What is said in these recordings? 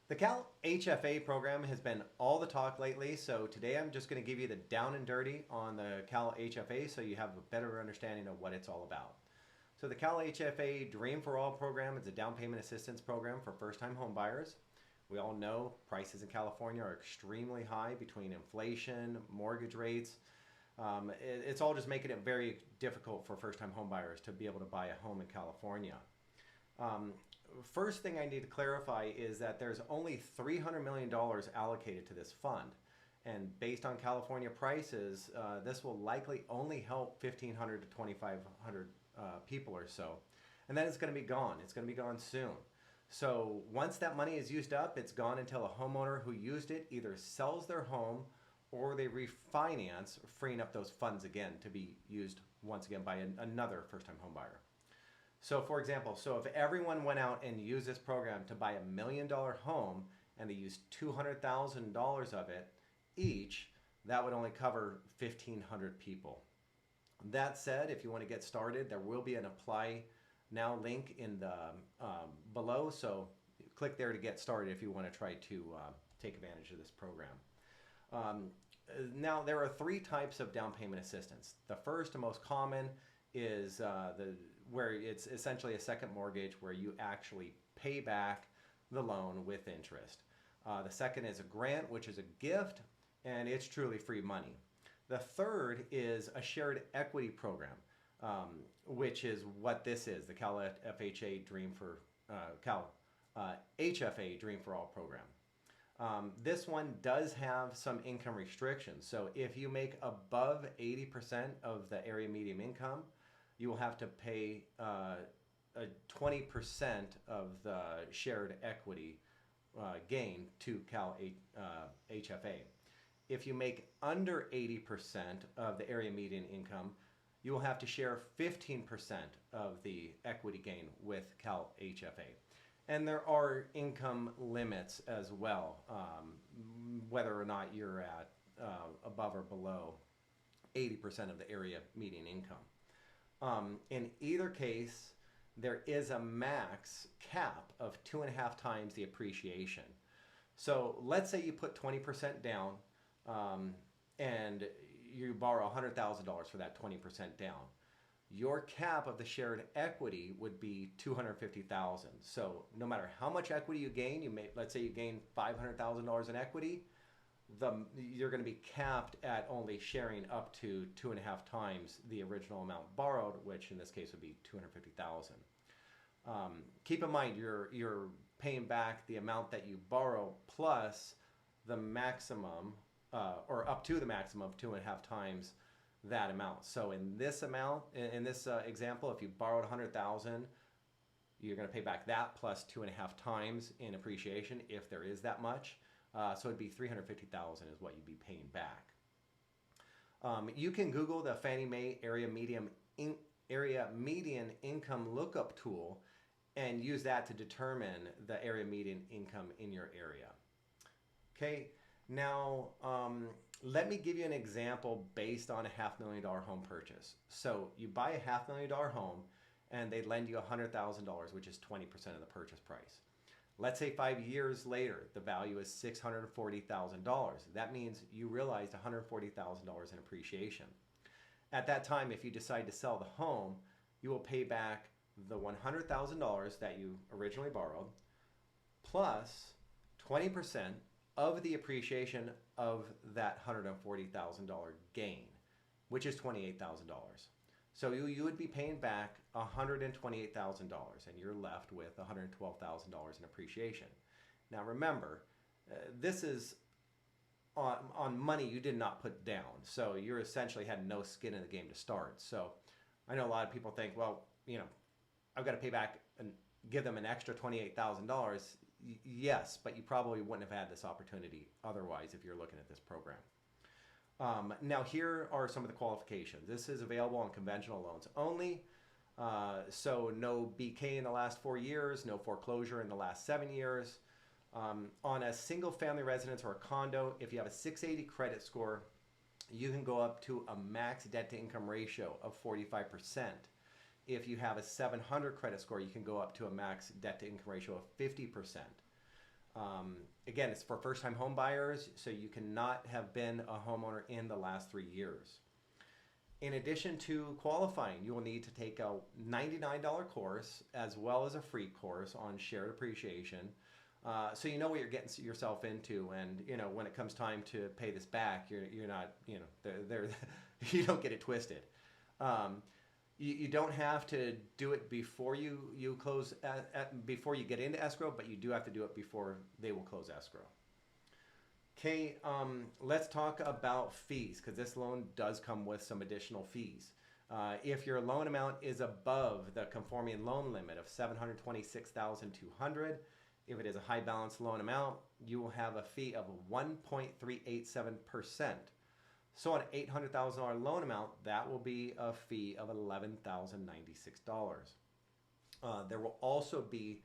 The Cal HFA program has been all the talk lately, so today I'm just going to give you the down and dirty on the Cal HFA so you have a better understanding of what it's all about. So the Cal HFA Dream for All program is a down payment assistance program for first-time homebuyers. We all know prices in California are extremely high between inflation, mortgage rates. It's all just making it very difficult for first-time homebuyers to be able to buy a home in California. First thing I need to clarify is that there's only $300 million allocated to this fund. And based on California prices, this will likely only help 1,500 to 2,500 people or so. And then it's going to be gone. It's going to be gone soon. So once that money is used up, it's gone until a homeowner who used it either sells their home or they refinance, freeing up those funds again to be used once again by another first-time homebuyer. So for example, if everyone went out and used this program to buy $1 million home and they used $200,000 of it each, that would only cover 1,500 people. That said, if you want to get started, there will be an apply now link in the below. So click there to get started if you want to try to take advantage of this program. Now there are three types of down payment assistance. The first and most common is where it's essentially a second mortgage where you actually pay back the loan with interest. The second is a grant, which is a gift, and it's truly free money. The third is a shared equity program, which is what this is, the Cal FHA Dream for Cal HFA Dream for All program. This one does have some income restrictions. So if you make above 80% of the area median income, you will have to pay 20% of the shared equity gain to Cal HFA. If you make under 80% of the area median income, you will have to share 15% of the equity gain with Cal HFA. And there are income limits as well, whether or not you're at above or below 80% of the area median income. In either case, there is a max cap of 2.5 times the appreciation. So let's say you put 20% down and you borrow $100,000 for that 20% down. Your cap of the shared equity would be $250,000. So no matter how much equity you gain, let's say you gain $500,000 in equity, you're going to be capped at only sharing up to 2.5 times the original amount borrowed, which in this case would be $250,000. Keep in mind you're paying back the amount that you borrow plus the maximum or up to the maximum of 2.5 times that amount. So in this example, if you borrowed $100,000, you're going to pay back that plus 2.5 times in appreciation if there is that much. So it'd be $350,000 is what you'd be paying back. You can Google the Fannie Mae area median income lookup tool and use that to determine the area median income in your area. Okay, now let me give you an example based on a $500,000 home purchase. So you buy a $500,000 home and they lend you $100,000, which is 20% of the purchase price. Let's say 5 years later, the value is $640,000. That means you realized $140,000 in appreciation. At that time, if you decide to sell the home, you will pay back the $100,000 that you originally borrowed, plus 20% of the appreciation of that $140,000 gain, which is $28,000. So you would be paying back $128,000 and you're left with $112,000 in appreciation. Now remember, this is on money you did not put down. So you essentially had no skin in the game to start. So I know a lot of people think, well, I've got to pay back and give them an extra $28,000. Yes, but you probably wouldn't have had this opportunity otherwise if you're looking at this program. Now here are some of the qualifications. This is available on conventional loans only. So no BK in the last 4 years, no foreclosure in the last 7 years. On a single family residence or a condo, if you have a 680 credit score, you can go up to a max debt to income ratio of 45%. If you have a 700 credit score, you can go up to a max debt to income ratio of 50%. Again, it's for first-time home buyers, so you cannot have been a homeowner in the last 3 years. In addition to qualifying, you will need to take a $99 course as well as a free course on shared appreciation. So you know what you're getting yourself into, and when it comes time to pay this back, you're not you don't get it twisted. You don't have to do it before you close before you get into escrow, but you do have to do it before they will close escrow. Okay, let's talk about fees, because this loan does come with some additional fees. If your loan amount is above the conforming loan limit of $726,200, if it is a high balance loan amount, you will have a fee of 1.387%. So on an $800,000 loan amount, that will be a fee of $11,096. There will also be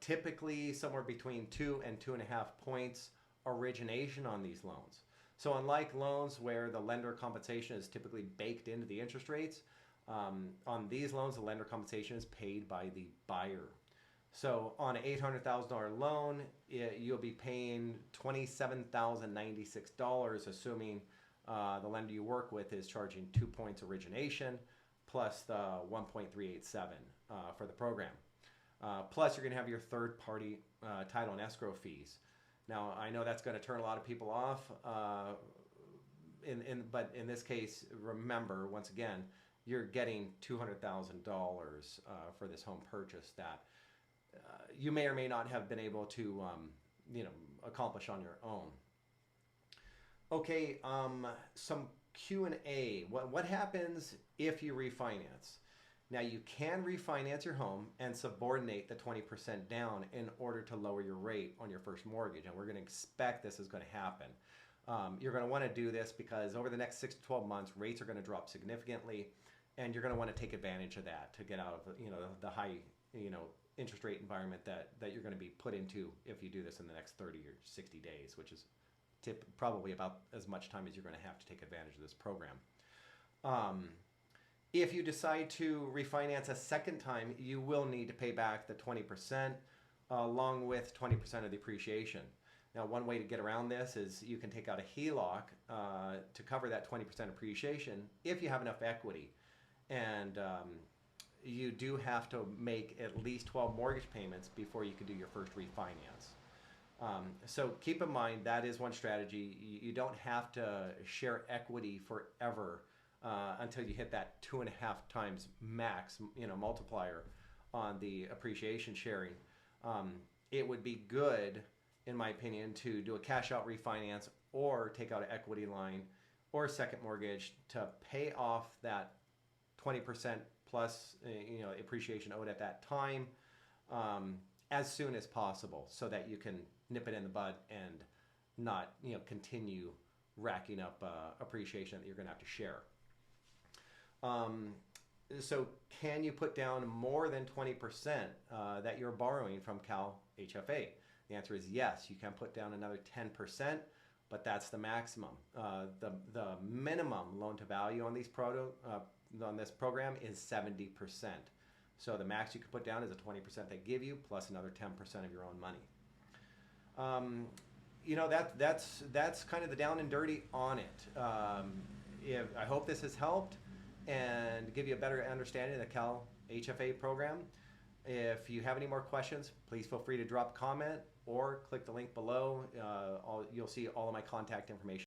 typically somewhere between 2 and 2.5 points origination on these loans. So unlike loans where the lender compensation is typically baked into the interest rates, on these loans, the lender compensation is paid by the buyer. So on an $800,000 loan, you'll be paying $27,096, assuming the lender you work with is charging 2 points origination plus the 1.387 for the program. Plus, you're going to have your third-party title and escrow fees. Now, I know that's going to turn a lot of people off, but in this case, remember, once again, you're getting $200,000 for this home purchase that you may or may not have been able to accomplish on your own. Okay, some Q&A. What happens if you refinance? Now, you can refinance your home and subordinate the 20% down in order to lower your rate on your first mortgage, and we're going to expect this is going to happen. You're going to want to do this because over the next 6 to 12 months, rates are going to drop significantly, and you're going to want to take advantage of that to get out of the high interest rate environment that you're going to be put into if you do this in the next 30 or 60 days, which is probably about as much time as you're going to have to take advantage of this program. If you decide to refinance a second time, you will need to pay back the 20% along with 20% of the appreciation. Now, one way to get around this is you can take out a HELOC to cover that 20% appreciation if you have enough equity. And you do have to make at least 12 mortgage payments before you can do your first refinance. So keep in mind that is one strategy. You don't have to share equity forever until you hit that 2.5 times max, multiplier on the appreciation sharing. It would be good, in my opinion, to do a cash out refinance or take out an equity line or a second mortgage to pay off that 20% plus appreciation owed at that time as soon as possible, so that you can nip it in the bud and not continue racking up appreciation that you're going to have to share. So can you put down more than 20% that you're borrowing from Cal HFA? The answer is yes. You can put down another 10%, but that's the maximum. The minimum loan to value on this program is 70%. So the max you can put down is a 20% they give you plus another 10% of your own money. That's kind of the down and dirty on it. I hope this has helped and give you a better understanding of the Cal HFA program. If you have any more questions, please feel free to drop a comment or click the link below. You'll see all of my contact information.